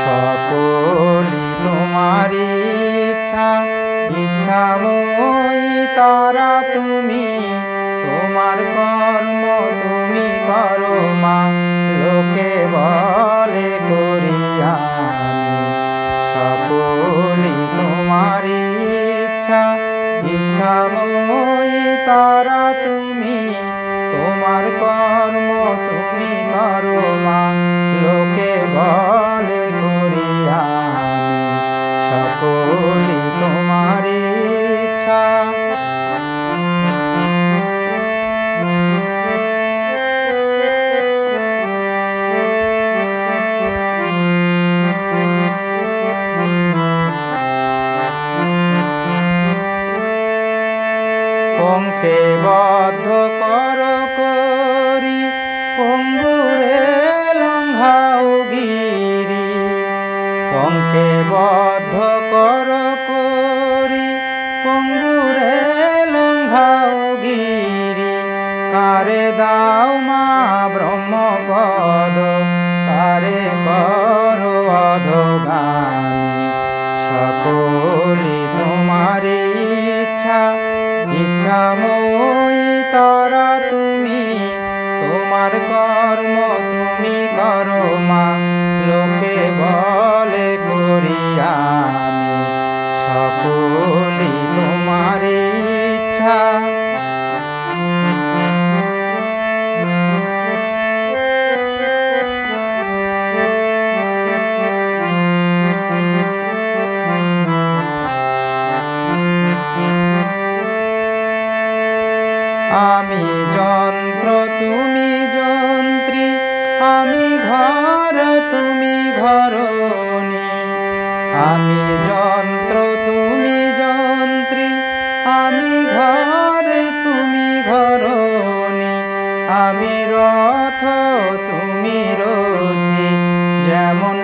সকলই তোমার ইচ্ছা, ইচ্ছাময়ী তারা তুমি, তোমার কর্ম তুমি করো মা, লোকে বলে করি আমি। সকলই তোমার ইচ্ছা, ইচ্ছাময়ী তারা তুমি, তোমার কর্ম তুমি করো মা, লোকে বলে করি আমি। সকলই তোমার ইচ্ছা। পঙ্কে বদ্ধ কর করি, পঙ্গুরে লঙ্ঘাও গিরি। পঙ্কে বদ্ধ কর করি, পঙ্গুরে লঙ্ঘাও গিরি। কারে দাও মা ব্রহ্মপদ, কারে করো অধগামী। সকলই তোমার ইচ্ছা, ইচ্ছাময়ী তারা তুমি, তোমার কর্ম তুমি করো মা, লোকে বলে করি আমি। সকলই তোমার ইচ্ছা। আমি যন্ত্র তুমি যন্ত্রী, আমি ঘর তুমি ঘরণী। আমি যন্ত্র তুমি যন্ত্রী, আমি ঘর তুমি ঘরণী। আমি রথ তুমি রথী, যেমন